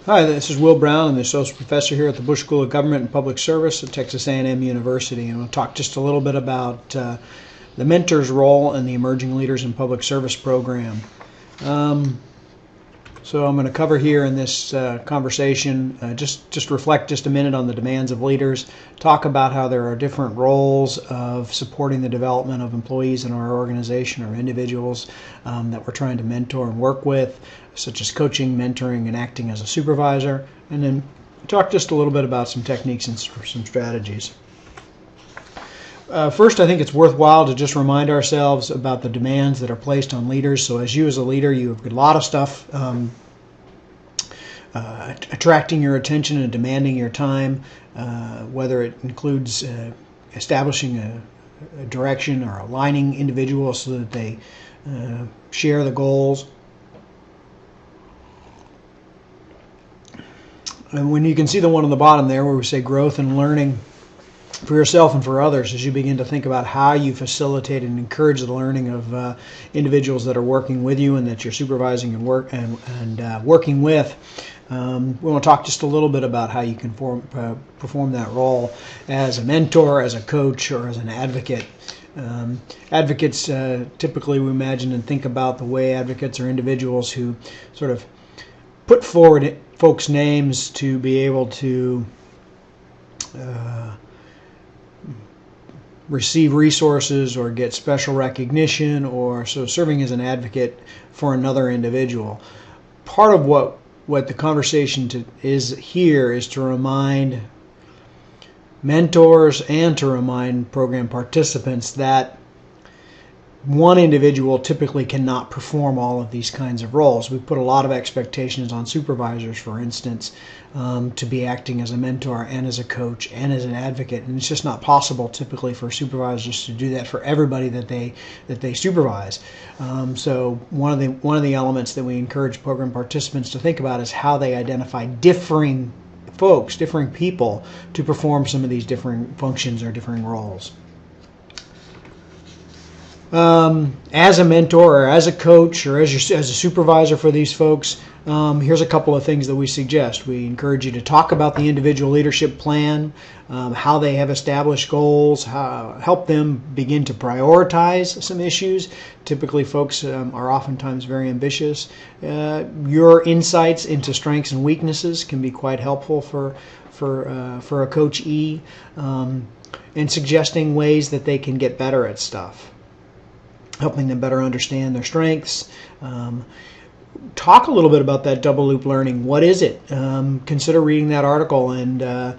Hi, this is Will Brown. I'm the Associate Professor here at the Bush School of Government and Public Service at Texas A&M University. And we'll talk just a little bit about the mentor's role in the Emerging Leaders in Public Service program. So I'm going to cover here in this conversation, just reflect just a minute on the demands of leaders, talk about how there are different roles of supporting the development of employees in our organization or individuals that we're trying to mentor and work with, such as coaching, mentoring, and acting as a supervisor, and then talk just a little bit about some techniques and some strategies. First, I think it's worthwhile to just remind ourselves about the demands that are placed on leaders. So as you as a leader, you have a lot of stuff attracting your attention and demanding your time, whether it includes establishing a direction or aligning individuals so that they share the goals. And when you can see the one on the bottom there where we say growth and learning for yourself and for others, as you begin to think about how you facilitate and encourage the learning of individuals that are working with you and that you're supervising and working with, we want to talk just a little bit about how you can perform that role as a mentor, as a coach, or as an advocate. Advocates, typically we imagine and think about the way advocates are individuals who sort of put forward folks' names to be able to receive resources or get special recognition, or so serving as an advocate for another individual. Part of what the conversation is here is to remind mentors and to remind program participants that one individual typically cannot perform all of these kinds of roles. We put a lot of expectations on supervisors, for instance, to be acting as a mentor and as a coach and as an advocate, and it's just not possible typically for supervisors to do that for everybody that they supervise. So one of the elements that we encourage program participants to think about is how they identify differing folks, differing people, to perform some of these differing functions or differing roles. As a mentor or as a coach or as a supervisor for these folks, here's a couple of things that we suggest. We encourage you to talk about the individual leadership plan, how they have established goals, help them begin to prioritize some issues. Typically, folks are oftentimes very ambitious. Your insights into strengths and weaknesses can be quite helpful for a coachee, and suggesting ways that they can get better at stuff, helping them better understand their strengths. Talk a little bit about that double loop learning. What is it? Consider reading that article and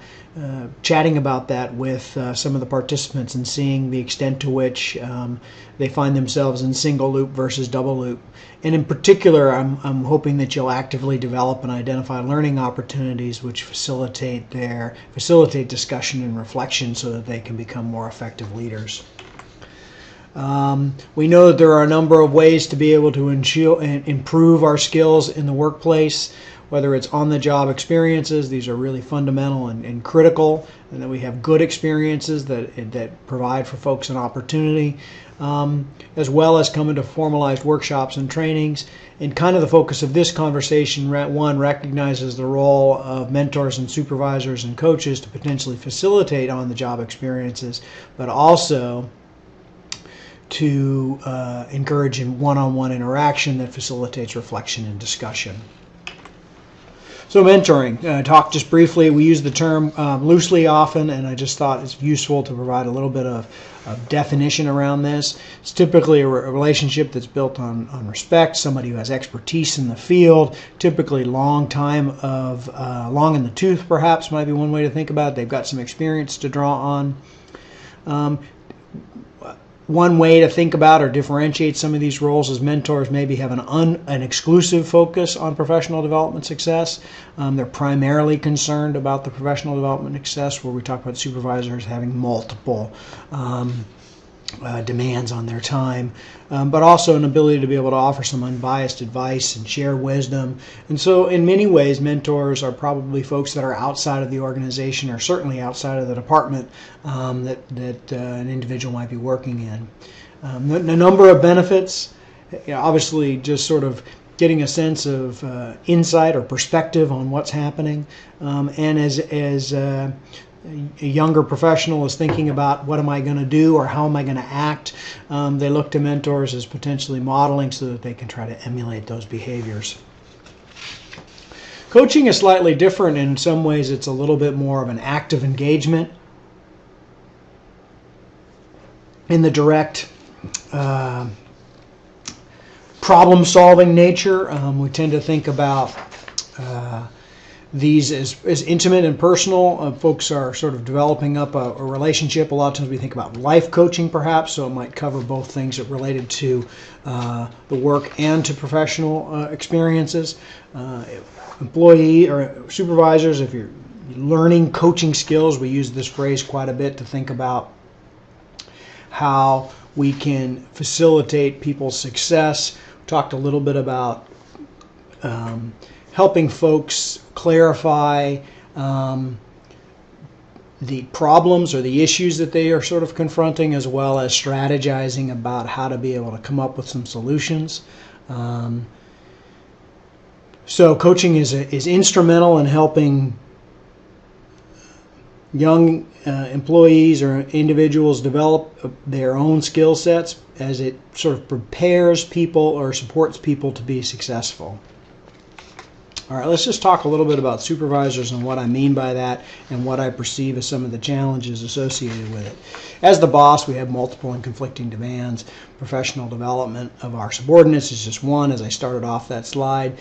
chatting about that with some of the participants and seeing the extent to which they find themselves in single loop versus double loop. And in particular, I'm hoping that you'll actively develop and identify learning opportunities which facilitate discussion and reflection so that they can become more effective leaders. We know that there are a number of ways to be able to improve our skills in the workplace, whether it's on-the-job experiences. These are really fundamental and critical, and that we have good experiences that provide for folks an opportunity, as well as coming to formalized workshops and trainings. And kind of the focus of this conversation, one, recognizes the role of mentors and supervisors and coaches to potentially facilitate on-the-job experiences, but also to encourage one-on-one interaction that facilitates reflection and discussion. So mentoring, talk just briefly. We use the term loosely often, and I just thought it's useful to provide a little bit of definition around this. It's typically a relationship that's built on respect, somebody who has expertise in the field, typically long in the tooth perhaps might be one way to think about it. They've got some experience to draw on. One way to think about or differentiate some of these roles is mentors maybe have an exclusive focus on professional development success. They're primarily concerned about the professional development success, where we talk about supervisors having multiple demands on their time, but also an ability to be able to offer some unbiased advice and share wisdom. And so in many ways, mentors are probably folks that are outside of the organization, or certainly outside of the department that an individual might be working in. The number of benefits, obviously just sort of getting a sense of insight or perspective on what's happening. And as a younger professional is thinking about what am I going to do or how am I going to act, they look to mentors as potentially modeling so that they can try to emulate those behaviors. Coaching is slightly different. In some ways, it's a little bit more of an active engagement in the direct problem-solving nature. We tend to think about these as intimate and personal. Folks are sort of developing up a relationship. A lot of times we think about life coaching perhaps, so it might cover both things that related to the work and to professional experiences. Employee or supervisors, if you're learning coaching skills, we use this phrase quite a bit to think about how we can facilitate people's success. We talked a little bit about helping folks clarify the problems or the issues that they are sort of confronting, as well as strategizing about how to be able to come up with some solutions. So coaching is instrumental in helping young employees or individuals develop their own skill sets, as it sort of prepares people or supports people to be successful. All right, let's just talk a little bit about supervisors and what I mean by that and what I perceive as some of the challenges associated with it. As the boss, we have multiple and conflicting demands. Professional development of our subordinates is just one, as I started off that slide,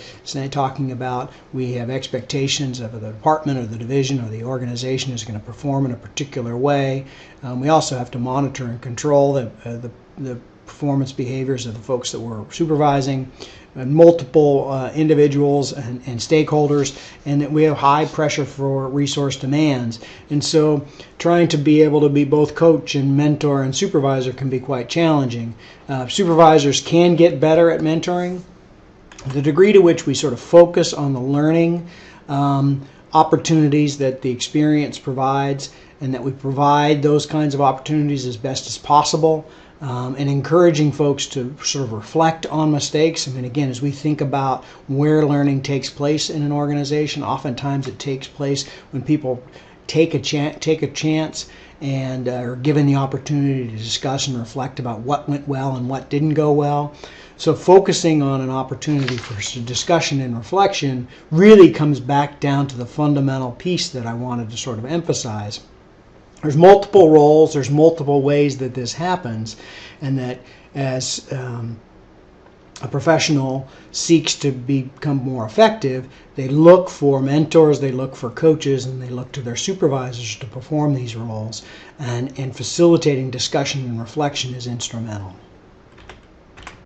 talking about we have expectations of the department or the division or the organization is going to perform in a particular way. We also have to monitor and control the performance behaviors of the folks that we're supervising, and multiple individuals and stakeholders, and that we have high pressure for resource demands. And so trying to be able to be both coach and mentor and supervisor can be quite challenging. Supervisors can get better at mentoring. The degree to which we sort of focus on the learning opportunities that the experience provides, and that we provide those kinds of opportunities as best as possible. And encouraging folks to sort of reflect on mistakes. I mean, again, as we think about where learning takes place in an organization, oftentimes it takes place when people take a chance and are given the opportunity to discuss and reflect about what went well and what didn't go well. So focusing on an opportunity for discussion and reflection really comes back down to the fundamental piece that I wanted to sort of emphasize. There's multiple roles, there's multiple ways that this happens, and that as a professional seeks to become more effective, they look for mentors, they look for coaches, and they look to their supervisors to perform these roles, and facilitating discussion and reflection is instrumental.